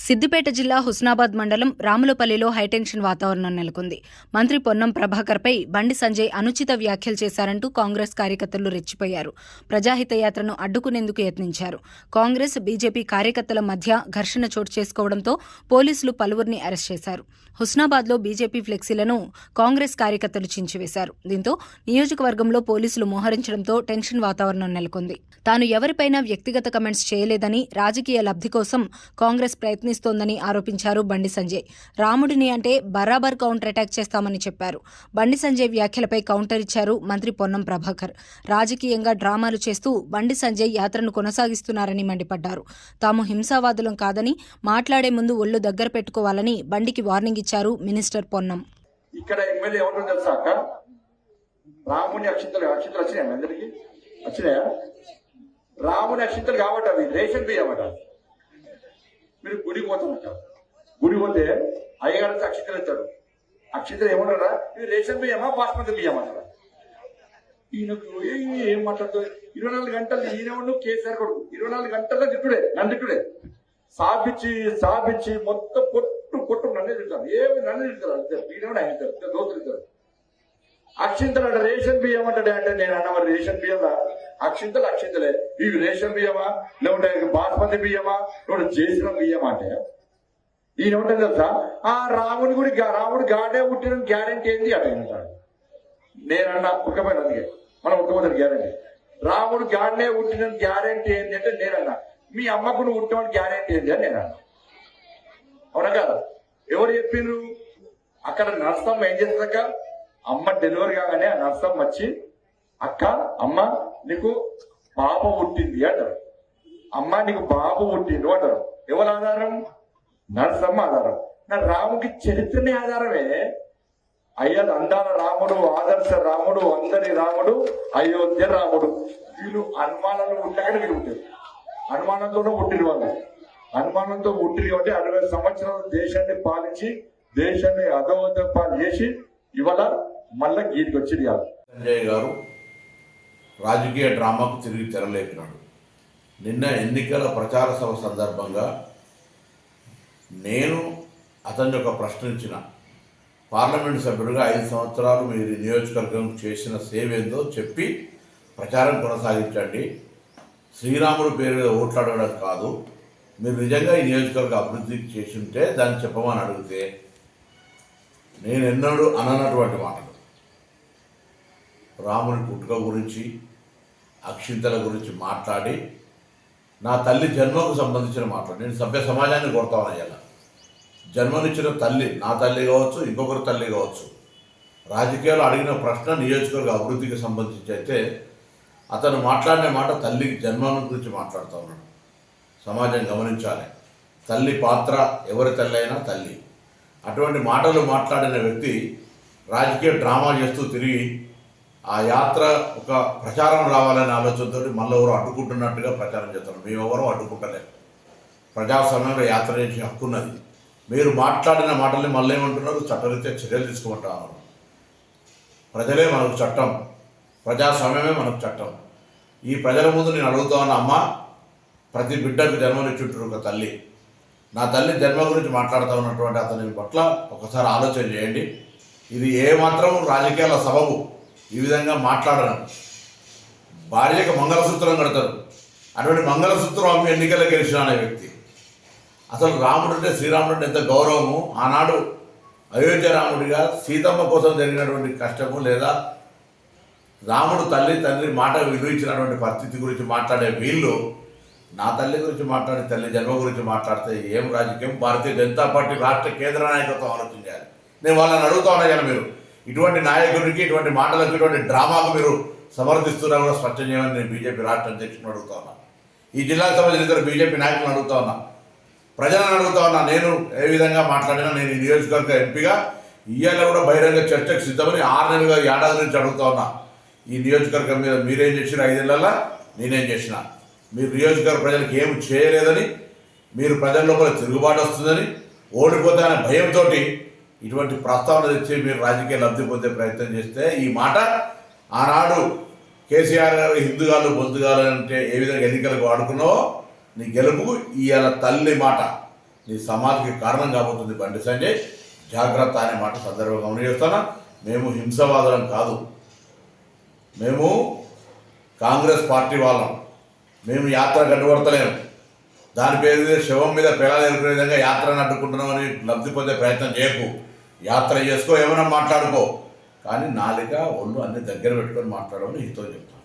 సిద్దిపేట జిల్లా హుస్నాబాద్ మండలం రాములపల్లిలో హైటెన్షన్ వాతావరణం నెలకొంది. మంత్రి పొన్నం ప్రభాకర్పై బండి సంజయ్ అనుచిత వ్యాఖ్యలు చేశారంటూ కాంగ్రెస్ కార్యకర్తలు రెచ్చిపోయారు. ప్రజాహిత యాత్రను అడ్డుకునేందుకు యత్నించారు. కాంగ్రెస్, బీజేపీ కార్యకర్తల మధ్య ఘర్షణ చోటు చేసుకోవడంతో పోలీసులు పలువురిని అరెస్ట్ చేశారు. హుస్నాబాద్లో బీజేపీ ఫ్లెక్సీలను కాంగ్రెస్ కార్యకర్తలు చించివేశారు. దీంతో నియోజకవర్గంలో పోలీసులు మోహరించడంతో టెన్షన్ వాతావరణం నెలకొంది. తాను ఎవరిపైనా వ్యక్తిగత కమెంట్స్ చేయలేదని, రాజకీయ లబ్ధి కోసం కాంగ్రెస్ ప్రయత్నిస్తోందని ఆరోపించారు బండి సంజయ్. రాముడిని అంటే బరాబర్ కౌంటర్ అటాక్ చేస్తామని చెప్పారు. బండి సంజయ్ వ్యాఖ్యలపై కౌంటర్ ఇచ్చారు మంత్రి పొన్నం ప్రభాకర్. రాజకీయంగా డ్రామాలు చేస్తూ బండి సంజయ్ యాత్రను కొనసాగిస్తున్నారని మండిపడ్డారు. తాము హింసావాదులం కాదని, మాట్లాడే ముందు ఒళ్ళు దగ్గర పెట్టుకోవాలని బండికి వార్నింగ్ ఇచ్చారు మినిస్టర్ పొన్నం. ఇక్కడ ఎమ్మెల్యే ఎవరు తెలుసా అక్క? రాముని అక్షింతలు వచ్చినాయి, అందరికి వచ్చినాయా? రాముని అక్షింతలు కాబట్టి అవి రేషన్ బియ్యం అట. మీరు గుడికి పోతారట, గుడి పోతే అయ్యగారు అక్షింతలు ఇస్తాడు. అక్షింతలు ఏమన్నారా? ఇది రేషన్ బియ్యమా బాస్మతి బియ్యం అంటారా? ఈయనకు ఏం మాట్లాడుతుంది? 24 గంటలు ఈయన కేసీఆర్ కొడుకు 24 గంటల్లో తిట్టుడే, నన్ను తిట్టుడే. సాపించి మొత్తం కొట్టు నన్నే తింటారు. ఏమి నన్ను తింటారు, ఈయన ఆయన దోస్తులు ఇస్తారు. అక్షింతలు అంటే రేషన్ బియ్యం అంటాడే. అంటే నేను అన్న మరి రేషన్ బియ్యమా? అక్షింతలే ఇవి రేషన్ బియ్యమా లేకుంటే బాస్మతి బియ్యమా లేకుంటే చేసిన బియ్యమా అంటే ఈయన ఉంటుంది తెలుసా? ఆ రాముడు గాడే పుట్టిన గ్యారెంటీ ఏంది అట అంటాడు. నేనన్నా ఉక్కపోయిన, అందుకే మనం ఉక్కపోతాడు గ్యారెంటీ. రాముడు గాడే పుట్టిన గ్యారెంటీ ఏంటి అంటే నేనన్నా, మీ అమ్మకు నువ్వు పుట్టిన గ్యారెంటీ ఏంటి అని నేనన్నా. అవునా కదా? ఎవరు చెప్పిండ్రు? అక్కడ నర్సమ్మ ఏం చేస్తుందక్క? అమ్మ డెలివరీ కాగానే ఆ నర్సమ్మ వచ్చి, అక్క అమ్మ నీకు బాబు పుట్టింది అంటారు. అమ్మ నీకు బాబు పుట్టిండు అంటారు. ఎవరు ఆధారం? నర్సమ్మ ఆధారం. నా రాముకి చరిత్రనే ఆధారమే. అయ్యారు అందాల రాముడు, ఆదర్శ రాముడు, అందరి రాముడు, అయోధ్య రాముడు. వీళ్ళు అనుమానాలు ఉండగానే వీళ్ళు పుట్టారు. అనుమానంతోనే పుట్టిన వాళ్ళు. అనుమానంతో పుట్టిన కాబట్టి 60 సంవత్సరాలు దేశాన్ని పాలించి దేశాన్ని అధోగతి చేసి ఇవాళ మళ్ళా గీతికి వచ్చింది కాదు. సంజయ్ గారు రాజకీయ డ్రామాకు తిరిగి తెరలేపినాడు. నిన్న ఎన్నికల ప్రచార సభ సందర్భంగా నేను అతన్ని ఒక ప్రశ్నించిన, పార్లమెంటు సభ్యుడిగా 5 సంవత్సరాలు మీరు నియోజకవర్గం చేసిన సేవ ఏందో చెప్పి ప్రచారం కొనసాగించండి. శ్రీరాముడు పేరు మీద ఓట్లాడడం కాదు, మీరు నిజంగా ఈ నియోజకవర్గ అభివృద్ధి చేసి ఉంటే దాన్ని చెప్పమని అడిగితే నేను ఎన్నడూ అననటువంటి మాటలు, రాముని పుట్టుక గురించి, అక్షింతల గురించి మాట్లాడి నా తల్లి జన్మకు సంబంధించిన మాట్లాడి నేను సభ్య సమాజాన్ని కోరుతామని అయ్యాల. జన్మనిచ్చిన తల్లి, నా తల్లి కావచ్చు, ఇంకొకరి తల్లి కావచ్చు, రాజకీయాలు అడిగిన ప్రశ్న నియోజకవర్గ అభివృద్ధికి సంబంధించి అయితే అతను మాట్లాడిన మాట తల్లికి జన్మను గురించి మాట్లాడుతూ ఉన్నాడు. సమాజం గమనించాలి. తల్లి పాత్ర, ఎవరి తల్లి అయినా తల్లి. అటువంటి మాటలు మాట్లాడిన వ్యక్తి రాజకీయ డ్రామా చేస్తూ తిరిగి ఆ యాత్ర ఒక ప్రచారం రావాలనే ఆలోచనతో మళ్ళీ ఎవరు అడ్డుకుంటున్నట్టుగా ప్రచారం చేస్తారు. మేమెవరూ అడ్డుకుంటలేదు. ప్రజాస్వామ్యంలో యాత్ర చేసే హక్కున్నది. మీరు మాట్లాడిన మాటల్ని మళ్ళీ ఏమంటున్నారు? చట్టరీత్యా చర్యలు తీసుకుంటారు. ప్రజలే మనకు చట్టం, ప్రజాస్వామ్యమే మనకు చట్టం. ఈ ప్రజల ముందు నేను అడుగుతా ఉన్న, అమ్మ ప్రతి బిడ్డకు జన్మనిచ్చుంటారు ఒక తల్లి. నా తల్లి జన్మ గురించి మాట్లాడుతూ ఉన్నటువంటి అతని పట్ల ఒకసారి ఆలోచన చేయండి. ఇది ఏమాత్రం రాజకీయాల సబబు ఈ విధంగా మాట్లాడడం. భార్యకు మంగళసూత్రం కడతారు, అటువంటి మంగళసూత్రం అమ్మి ఎన్నికల్లో గెలిచిన అనే వ్యక్తి. అసలు రాముడు అంటే, శ్రీరాముడు అంటే ఎంత గౌరవము. ఆనాడు అయోధ్య రాముడిగా సీతమ్మ కోసం జరిగినటువంటి కష్టము, లేదా రాముడు తల్లి తండ్రి మాట విలువించినటువంటి పరిస్థితి గురించి మాట్లాడే వీళ్ళు నా తల్లి గురించి మాట్లాడి, తల్లి జన్మ గురించి మాట్లాడితే ఏం రాజకీయం? భారతీయ జనతా పార్టీ రాష్ట్ర కేంద్ర నాయకత్వం ఆలోచించాలి. నేను వాళ్ళని అడుగుతా ఉన్నాను, మీరు ఇటువంటి నాయకుడికి, ఇటువంటి మాటలకు, ఇటువంటి డ్రామాకు మీరు సమర్థిస్తున్నా కూడా స్పష్టం చేయమని నేను బీజేపీ రాష్ట్ర అధ్యక్షుని అడుగుతా ఉన్నా. ఈ జిల్లాకు సంబంధించిన ఇద్దరు బీజేపీ నాయకులను అడుగుతా ఉన్నా, ప్రజలను అడుగుతా ఉన్నా. నేను ఏ విధంగా మాట్లాడినా నేను ఈ నియోజకవర్గ ఎంపీగా ఇవాళ కూడా బహిరంగ చర్చకు సిద్ధమని 6 నెలలుగా, ఏడాది నుంచి అడుగుతా ఉన్నా. ఈ నియోజకవర్గం మీద మీరేం చేసిన 5 ఏళ్లలో నేనేం చేసిన, మీరు నియోజకవర్గ ప్రజలకు ఏమి చేయలేదని, మీరు ప్రజల లోపల తిరుగుబాటు వస్తుందని, ఓడిపోతే అనే భయంతో ఇటువంటి ప్రస్తావన తెచ్చి మీరు రాజకీయ లబ్ధి పొందే ప్రయత్నం చేస్తే ఈ మాట ఆనాడు కేసీఆర్ గారు హిందుగాలు బొందుగాలు అంటే ఏ విధంగా ఎన్నికలకు వాడుకున్నావో నీ గెలుపుకు ఇవాళ తల్లి మాట నీ సమాధికి కారణం కాబోతుంది బండి సంజయ్. జాగ్రత్త అనే మాట సందర్భంగా గమనిస్తున్నా. మేము హింసవాదులం కాదు, మేము కాంగ్రెస్ పార్టీ వాళ్ళం. మేము యాత్ర గడ్డుపడతలేము. దాని పేరు మీద శవం మీద పిల్లలు ఎదుర్కొనే విధంగా యాత్రను అడ్డుకుంటున్నామని లబ్ధి పొందే ప్రయత్నం చేయకు. యాత్ర చేసుకో, ఏమైనా మాట్లాడుకో, కానీ నాలుక ఒళ్ళు అన్ని దగ్గర పెట్టుకొని మాట్లాడమని హితో చెప్తాను.